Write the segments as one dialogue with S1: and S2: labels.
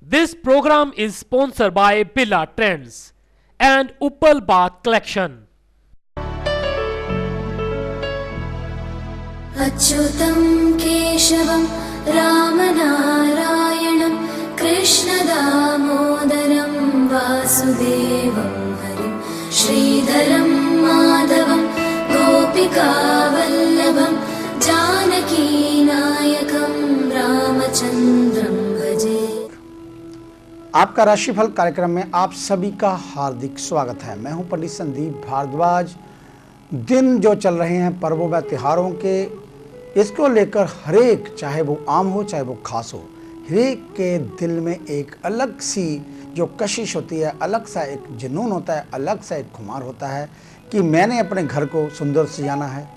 S1: This program is sponsored by Billa Trends and Uppal Bath Collection.
S2: अच्युतं केशवं रामनारायणं कृष्णदामोदरं वासुदेवं हरिं श्रीधरं माधवं गोपिकावल्लभं जानकीनायकं रामचन्द्रं भजे।
S3: आपका राशिफल कार्यक्रम में आप सभी का हार्दिक स्वागत है। मैं हूं पंडित संदीप भारद्वाज। दिन जो चल रहे हैं पर्वों व त्योहारों के, इसको लेकर हरेक, चाहे वो आम हो चाहे वो खास हो, हरेक के दिल में एक अलग सी जो कशिश होती है, अलग सा एक जुनून होता है, अलग सा एक खुमार होता है कि मैंने अपने घर को सुंदर सजाना है,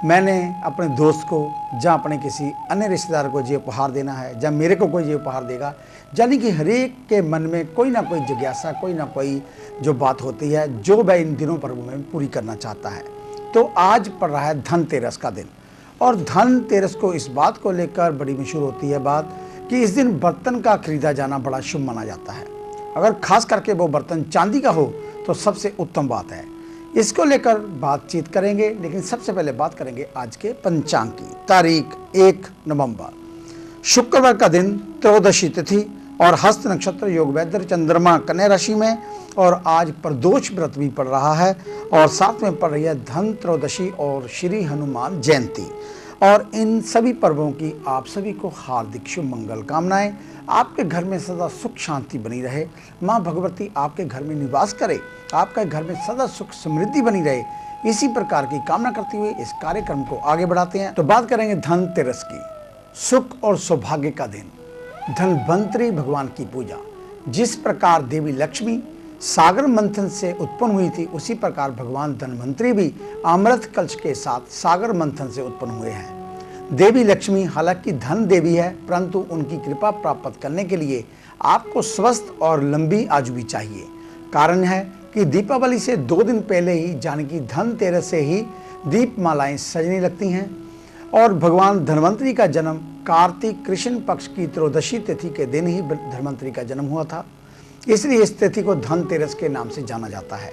S3: मैंने अपने दोस्त को या अपने किसी अन्य रिश्तेदार को ये उपहार देना है, या मेरे को कोई ये उपहार देगा। यानी कि हरेक के मन में कोई ना कोई जिज्ञासा, कोई ना कोई जो बात होती है जो वह इन दिनों पर्वों में पूरी करना चाहता है। तो आज पड़ रहा है धनतेरस का दिन, और धनतेरस को इस बात को लेकर बड़ी मशहूर होती है बात कि इस दिन बर्तन का खरीदा जाना बड़ा शुभ माना जाता है। अगर खास करके वो बर्तन चांदी का हो तो सबसे उत्तम बात है। इसको लेकर बातचीत करेंगे, लेकिन सबसे पहले बात करेंगे आज के पंचांग की। तारीख 1 नवंबर, शुक्रवार का दिन, त्रयोदशी तिथि और हस्त नक्षत्र, योग वैद्य, चंद्रमा कन्या राशि में, और आज प्रदोष व्रत भी पड़ रहा है और साथ में पड़ रही है धन त्रयोदशी और श्री हनुमान जयंती। और इन सभी पर्वों की आप सभी को हार्दिक शुभ मंगल कामनाएं। आपके घर में सदा सुख शांति बनी रहे, माँ भगवती आपके घर में निवास करे, आपके घर में सदा सुख समृद्धि बनी रहे, इसी प्रकार की कामना करते हुए इस कार्यक्रम को आगे बढ़ाते हैं। तो बात करेंगे धनतेरस की। सुख और सौभाग्य का दिन, धनवंतरी भगवान की पूजा। जिस प्रकार देवी लक्ष्मी सागर मंथन से उत्पन्न हुई थी, उसी प्रकार भगवान धनवंतरी भी अमृत कलश के साथ सागर मंथन से उत्पन्न हुए हैं। देवी लक्ष्मी हालांकि धन देवी है, परंतु उनकी कृपा प्राप्त करने के लिए आपको स्वस्थ और लंबी आयु भी चाहिए। कारण है कि दीपावली से 2 दिन पहले ही, यानी कि धनतेरस से ही दीपमालाएं सजने लगती हैं, और भगवान धनवंतरी का जन्म कार्तिक कृष्ण पक्ष की त्रयोदशी तिथि के दिन ही धनवंतरी का जन्म हुआ था, इसलिए इस तिथि को धनतेरस के नाम से जाना जाता है।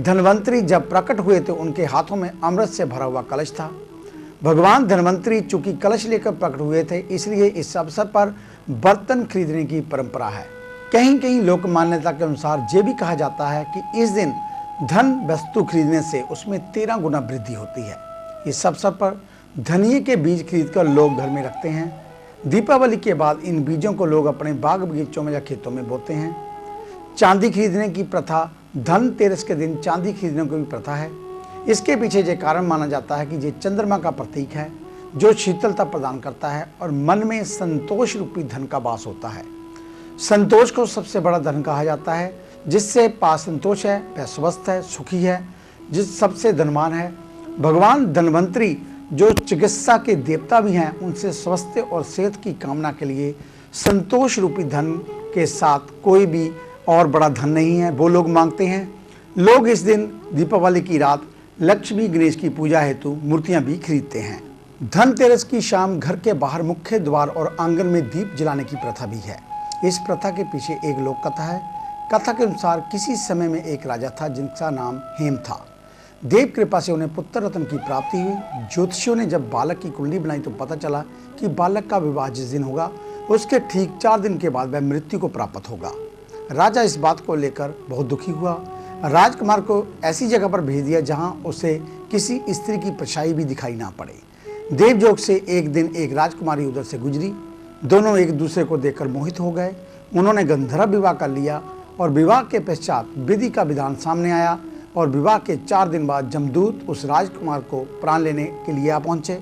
S3: धनवंतरी जब प्रकट हुए तो उनके हाथों में अमृत से भरा हुआ कलश था। भगवान धनवंतरी चूंकि कलश लेकर प्रकट हुए थे, इसलिए इस अवसर पर बर्तन खरीदने की परंपरा है। कहीं कहीं लोक मान्यता के अनुसार ये भी कहा जाता है कि इस दिन धन वस्तु खरीदने से उसमें 13 गुना वृद्धि होती है। इस अवसर पर धनिये के बीज खरीदकर लोग घर में रखते हैं। दीपावली के बाद इन बीजों को लोग अपने बाग बगीचों में या खेतों में बोते हैं। चांदी खरीदने की प्रथा, धनतेरस के दिन चांदी खरीदने की भी प्रथा है। इसके पीछे ये कारण माना जाता है कि ये चंद्रमा का प्रतीक है जो शीतलता प्रदान करता है और मन में संतोष रूपी धन का वास होता है। संतोष को सबसे बड़ा धन कहा जाता है। जिससे पास संतोष है वह स्वस्थ है, सुखी है, जिस सबसे धनवान है। भगवान धनवंतरी जो चिकित्सा के देवता भी हैं, उनसे स्वास्थ्य और सेहत की कामना के लिए संतोष रूपी धन के साथ कोई भी और बड़ा धन नहीं है, वो लोग मांगते हैं। लोग इस दिन दीपावली की रात लक्ष्मी गणेश की पूजा हेतु मूर्तियां भी खरीदते हैं। धनतेरस की शाम घर के बाहर मुख्य द्वार और आंगन में दीप जलाने की प्रथा भी है। इस प्रथा के पीछे एक लोक कथा है। कथा के अनुसार किसी समय में एक राजा था जिनका नाम हेम था। देव कृपा से उन्हें पुत्र रत्न की प्राप्ति हुई। ज्योतिषियों ने जब बालक की कुंडली बनाई तो पता चला कि बालक का विवाह जिस दिन होगा उसके ठीक 4 दिन के बाद वह मृत्यु को प्राप्त होगा। राजा इस बात को लेकर बहुत दुखी हुआ। राजकुमार को ऐसी जगह पर भेज दिया जहां उसे किसी स्त्री की परछाई भी दिखाई ना पड़े। देवयोग से एक दिन एक राजकुमारी उधर से गुजरी। दोनों एक दूसरे को देखकर मोहित हो गए। उन्होंने गंधर्व विवाह कर लिया और विवाह के पश्चात विधि का विधान सामने आया और विवाह के 4 दिन बाद जमदूत उस राजकुमार को प्राण लेने के लिए आ पहुंचे।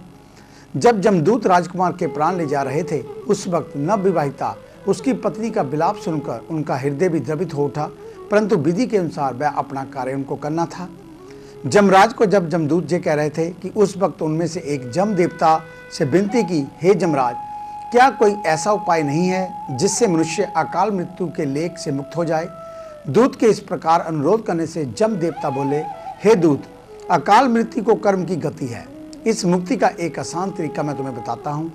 S3: जब जमदूत राजकुमार के प्राण ले जा रहे थे, उस वक्त नवविवाहिता उसकी पत्नी का विलाप सुनकर उनका हृदय भी द्रवित हो उठा, परंतु विधि के अनुसार वह अपना कार्य उनको करना था। जमराज को जब जमदूत जी कह रहे थे कि उस वक्त उनमें से एक जम देवता से विनती की, हे जमराज, क्या कोई ऐसा उपाय नहीं है जिससे मनुष्य अकाल मृत्यु के लेख से मुक्त हो जाए। दूत के इस प्रकार अनुरोध करने से जम देवता बोले, हे दूत, अकाल मृत्यु को कर्म की गति है। इस मुक्ति का एक आसान तरीका मैं तुम्हें बताता हूँ।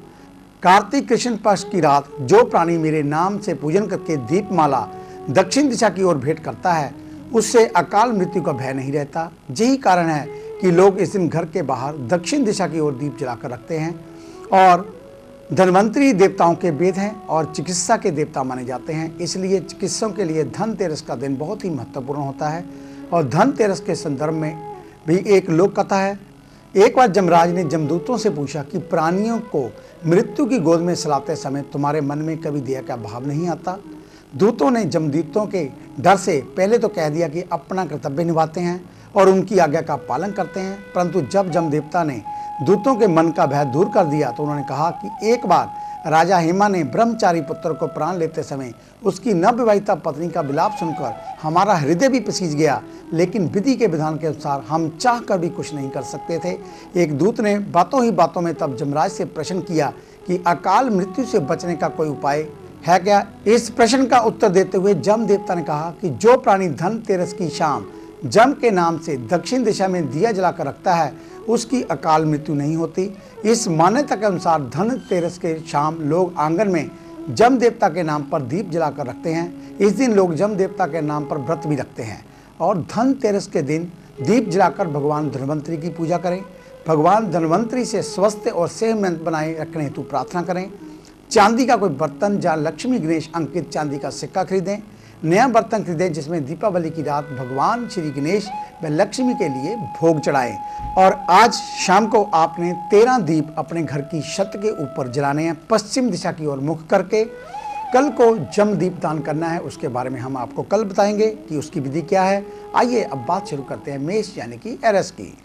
S3: कार्तिक कृष्ण पक्ष की रात जो प्राणी मेरे नाम से पूजन करके दीपमाला दक्षिण दिशा की ओर भेंट करता है उससे अकाल मृत्यु का भय नहीं रहता। यही कारण है कि लोग इस दिन घर के बाहर दक्षिण दिशा की ओर दीप जलाकर रखते हैं। और धनवंतरी देवताओं के वेद हैं और चिकित्सा के देवता माने जाते हैं, इसलिए चिकित्सकों के लिए धनतेरस का दिन बहुत ही महत्वपूर्ण होता है। और धनतेरस के संदर्भ में भी एक लोक कथा है। एक बार यमराज ने जमदूतों से पूछा कि प्राणियों को मृत्यु की गोद में सुलाते समय तुम्हारे मन में कभी दया का भाव नहीं आता? दूतों ने जमदूतों के डर से पहले तो कह दिया कि अपना कर्तव्य निभाते हैं और उनकी आज्ञा का पालन करते हैं, परंतु जब जमदेवता ने दूतों के मन का भय दूर कर दिया तो उन्होंने कहा कि एक बार राजा हेमा ने ब्रह्मचारी पुत्र को प्राण लेते समय उसकी नवविवाहिता पत्नी का विलाप सुनकर हमारा हृदय भी पसीज गया, लेकिन विधि के विधान के अनुसार हम चाह कर भी कुछ नहीं कर सकते थे। एक दूत ने बातों ही बातों में तब यमराज से प्रश्न किया कि अकाल मृत्यु से बचने का कोई उपाय है क्या? इस प्रश्न का उत्तर देते हुए जम देवता ने कहा कि जो प्राणी धनतेरस की शाम जम के नाम से दक्षिण दिशा में दिया जलाकर रखता है उसकी अकाल मृत्यु नहीं होती। इस मान्यता के अनुसार धनतेरस के शाम लोग आंगन में जम देवता के नाम पर दीप जलाकर रखते हैं। इस दिन लोग जम देवता के नाम पर व्रत भी रखते हैं और धनतेरस के दिन दीप जलाकर भगवान धनवंतरी की पूजा करें। भगवान धनवंतरी से स्वस्थ और सेहतमंद बनाए रखने हेतु प्रार्थना करें। चांदी का कोई बर्तन या लक्ष्मी गणेश अंकित चांदी का सिक्का खरीदें। नया बर्तन खरीदें जिसमें दीपावली की रात भगवान श्री गणेश व लक्ष्मी के लिए भोग चढ़ाएं। और आज शाम को आपने 13 दीप अपने घर की छत के ऊपर जलाने हैं पश्चिम दिशा की ओर मुख करके। कल को जम दीप दान करना है, उसके बारे में हम आपको कल बताएंगे कि उसकी विधि क्या है। आइए अब बात शुरू करते हैं मेष यानी कि एरस की।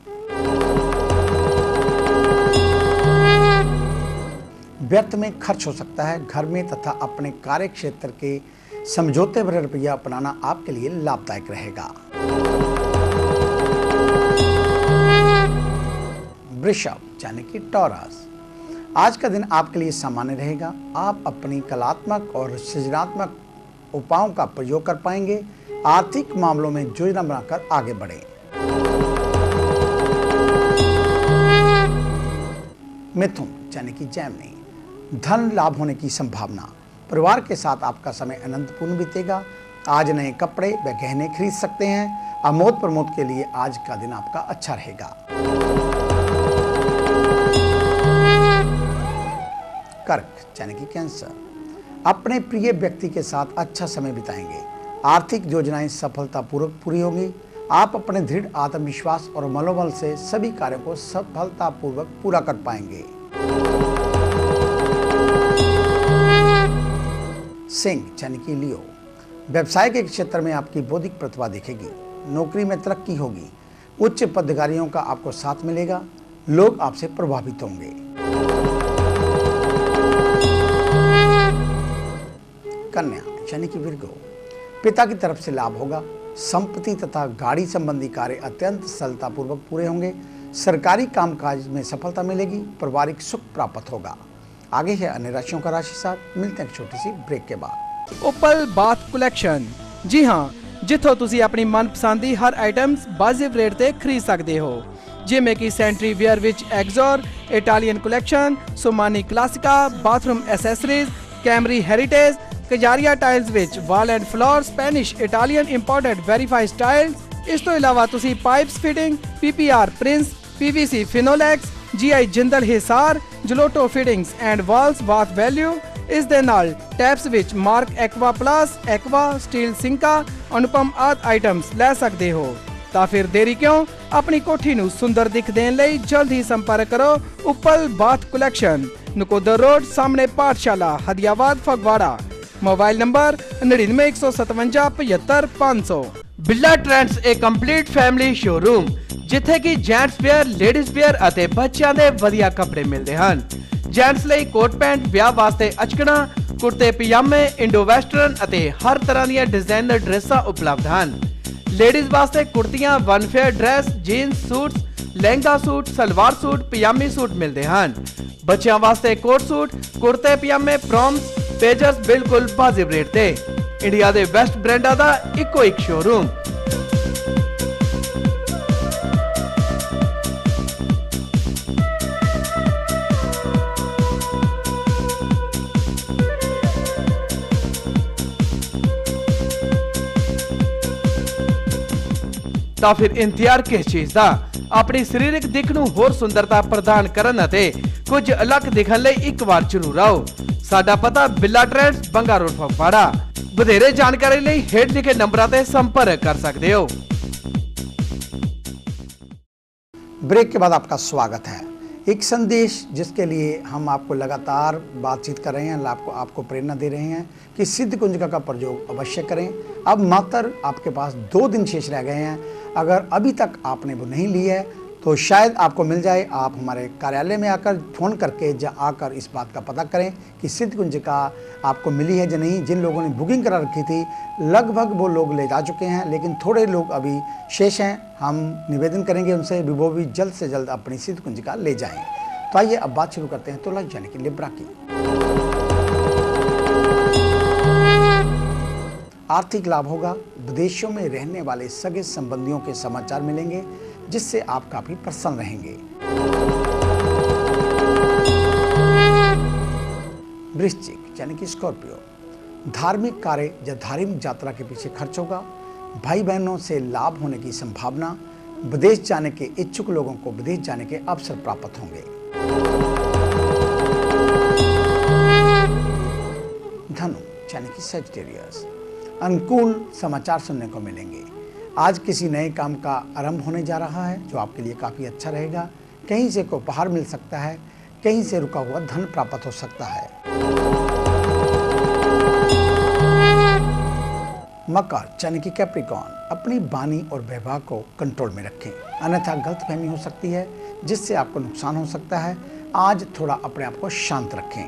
S3: व्यर्थ में खर्च हो सकता है। घर में तथा अपने कार्य क्षेत्र के समझौते भरे रुपया अपनाना आपके लिए लाभदायक रहेगा। वृषभ यानी कि टॉरस, आज का दिन आपके लिए सामान्य रहेगा। आप अपनी कलात्मक और सृजनात्मक उपायों का प्रयोग कर पाएंगे। आर्थिक मामलों में योजना बनाकर आगे बढ़ें। मिथुन यानी कि जैमिनी, धन लाभ होने की संभावना। परिवार के साथ आपका समय आनंदपूर्ण बीतेगा। आज नए कपड़े व गहने खरीद सकते हैं। आमोद प्रमोद के लिए आज का दिन आपका अच्छा रहेगा। कर्क यानी कि कैंसर, अपने प्रिय व्यक्ति के साथ अच्छा समय बिताएंगे। आर्थिक योजनाएं सफलतापूर्वक पूरी होंगी। आप अपने दृढ़ आत्मविश्वास और मनोबल से सभी कार्यों को सफलतापूर्वक पूरा कर पाएंगे। सिंह यानी कि लियो, व्यवसाय के क्षेत्र में आपकी बौद्धिक प्रतिभा दिखेगी। नौकरी में तरक्की होगी। उच्च पदाधिकारियों का आपको साथ मिलेगा। लोग आपसे प्रभावित होंगे। कन्या यानी कि विर्गो, पिता की तरफ से लाभ होगा। संपत्ति तथा गाड़ी संबंधी कार्य अत्यंत सरलतापूर्वक पूरे होंगे। सरकारी कामकाज में सफलता मिलेगी। पारिवारिक सुख प्राप्त होगा। आगे है अन्य राशियों का राशि साहब। मिलते हैं छोटी सी ब्रेक के बाद।
S4: उपल बाथ कलैक्शन, जी हाँ, जिथों तुसी अपनी मनपसंद दी हर आइटम्स वाजिब रेट ते खरीद सकते हो, जिमें कि सैनिटरी वेयर विच एक्सोर, Italian collection, Somany Classica, bathroom accessories, कैमरी हेरिटेज, कजारिया टाइल्स विच wall and floor, Spanish Italian imported verified tiles. इस तो इलावा तुसी pipes fitting, PPR Prince, PVC Finolex, GI Jindal Hisar, जलोटो fittings and walls bath value. इस दे नाल टैप्स विच mark aqua plus, aqua steel सिंका, अनुपम आदि आइटम्स ले सकते हो। ਤਾਂ ਫਿਰ ਦੇਰੀ ਕਿਉਂ? ਆਪਣੀ ਕੋਠੀ ਨੂੰ ਸੁੰਦਰ ਦਿੱਖ ਦੇਣ ਲਈ ਜਲਦ ਹੀ ਸੰਪਰਕ ਕਰੋ Uppal bath collection, Nakodar road, ਸਾਹਮਣੇ ਪਾਠਸ਼ਾਲਾ, Hadiabad, Phagwara. Mobile number 9915575500।
S5: Billa trends ਇੱਕ ਕੰਪਲੀਟ ਫੈਮਿਲੀ ਸ਼ੋਰੂਮ ਜਿੱਥੇ ਕਿ ਜੈਂਟਸ ਵੇਅਰ, ਲੇਡੀਜ਼ ਵੇਅਰ ਅਤੇ ਬੱਚਿਆਂ ਦੇ ਵਧੀਆ ਕੱਪੜੇ ਮਿਲਦੇ ਹਨ। ਜੈਂਟਸ ਲਈ ਕੋਟ ਪੈਂਟ, ਵਿਆਹ ਵਾਸਤੇ ਅਚਕਣਾ, ਕੁੜਤੇ ਪਜਾਮੇ, ਇੰਡੋ ਵੈਸਟਰਨ ਅਤੇ ਹਰ ਤਰ੍ਹਾਂ ਦੀਆਂ ਡਿਜ਼ਾਈਨਰ ਡਰੈਸਾਂ ਉਪਲਬਧ ਹਨ। ਲੇਡੀਜ਼ ਵਾਸਤੇ ਕੁੜਤੀਆਂ, one fair dress, jeans suit, lehenga suit, salwar suit, ਪਜਾਮੀ ਸੂਟ ਮਿਲਦੇ ਹਨ। ਬੱਚਿਆਂ ਵਾਸਤੇ ਕੋਟ ਸੂਟ, ਕੁੜਤੇ ਪਜਾਮੇ, ਪ੍ਰੋਮਸ, पेजर्स बिल्कुल वाजिब रेट ते। इंडिया दे बेस्ट ब्रांडा दा इको एक शोरूम। ਤਾਂ ਫਿਰ ਇੰਤਜ਼ਾਰ ਕਿਸ ਚੀਜ਼ ਦਾ। ਆਪਣੀ ਸਰੀਰਕ ਦਿੱਖ ਨੂੰ ਹੋਰ ਸੁੰਦਰਤਾ ਪ੍ਰਦਾਨ ਕਰਨ ਅਤੇ ਕੁਝ ਅਲੱਗ ਦਿਖਣ ਲਈ ਇੱਕ ਵਾਰ ਜ਼ਰੂਰ ਆਓ। ਸਾਡਾ ਪਤਾ ਬਿੱਲਾ ਟ੍ਰੈਂਡਸ, ਬੰਗਾ ਰੋਡ, ਫਗਵਾੜਾ। ਵਧੇਰੇ ਜਾਣਕਾਰੀ ਲਈ ਹੇਠ ਲਿਖੇ ਨੰਬਰਾਂ ਤੇ ਸੰਪਰਕ ਕਰ ਸਕਦੇ ਹੋ।
S3: ब्रेक के बाद आपका स्वागत है। एक संदेश जिसके लिए हम आपको लगातार बातचीत कर रहे हैं, आपको प्रेरणा दे रहे हैं कि सिद्ध कुंजिका का प्रयोग अवश्य करें। अब मात्र आपके पास 2 दिन शेष रह गए हैं। अगर अभी तक आपने वो नहीं ली है तो शायद आपको मिल जाए। आप हमारे कार्यालय में आकर फ़ोन करके आकर इस बात का पता करें कि सिद्ध कुंजिका आपको मिली है या नहीं। जिन लोगों ने बुकिंग करा रखी थी लगभग वो लोग ले जा चुके हैं, लेकिन थोड़े लोग अभी शेष हैं। हम निवेदन करेंगे उनसे वो भी जल्द से जल्द अपनी सिद्ध कुंजिका ले जाएं। तो आइए अब बात शुरू करते हैं तुला यानी कि लिब्रा की। आर्थिक लाभ होगा। विदेशों में रहने वाले सगे संबंधियों के समाचार मिलेंगे जिससे आप काफी प्रसन्न रहेंगे। वृश्चिक यानी कि स्कॉर्पियो, धार्मिक कार्य या धार्मिक यात्रा के पीछे खर्च होगा। भाई बहनों से लाभ होने की संभावना। विदेश जाने के इच्छुक लोगों को विदेश जाने के अवसर प्राप्त होंगे। धनु यानी कि सजिटेरियस, अनुकूल समाचार सुनने को मिलेंगे। आज किसी नए काम का आरंभ होने जा रहा है जो आपके लिए काफ़ी अच्छा रहेगा। कहीं से कोई उपहार मिल सकता है, कहीं से रुका हुआ धन प्राप्त हो सकता है। मकर यानी कि कैप्रिकॉर्न, अपनी वाणी और व्यवहार को कंट्रोल में रखें, अन्यथा गलतफहमी हो सकती है जिससे आपको नुकसान हो सकता है। आज थोड़ा अपने आप को शांत रखें।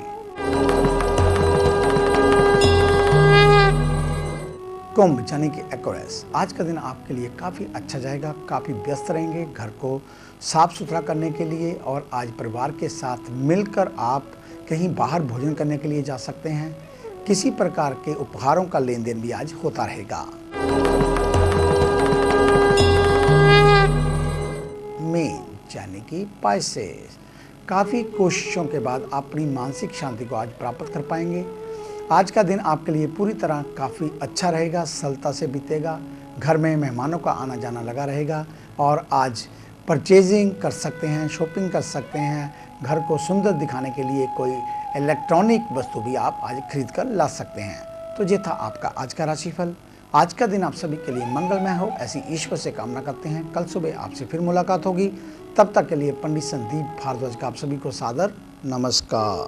S3: कुंभ यानी कि एक्वेरियस, आज का दिन आपके लिए काफ़ी अच्छा जाएगा। काफ़ी व्यस्त रहेंगे घर को साफ सुथरा करने के लिए, और आज परिवार के साथ मिलकर आप कहीं बाहर भोजन करने के लिए जा सकते हैं। किसी प्रकार के उपहारों का लेन देन भी आज होता रहेगा। मीन यानी कि पाइसेस, काफ़ी कोशिशों के बाद अपनी मानसिक शांति को आज प्राप्त कर पाएंगे। आज का दिन आपके लिए पूरी तरह काफ़ी अच्छा रहेगा, सरलता से बीतेगा। घर में मेहमानों का आना जाना लगा रहेगा और आज परचेजिंग कर सकते हैं, शॉपिंग कर सकते हैं। घर को सुंदर दिखाने के लिए कोई इलेक्ट्रॉनिक वस्तु भी आप आज खरीद कर ला सकते हैं। तो ये था आपका आज का राशिफल। आज का दिन आप सभी के लिए मंगलमय हो, ऐसी ईश्वर से कामना करते हैं। कल सुबह आपसे फिर मुलाकात होगी। तब तक के लिए पंडित संदीप भारद्वाज का आप सभी को सादर नमस्कार।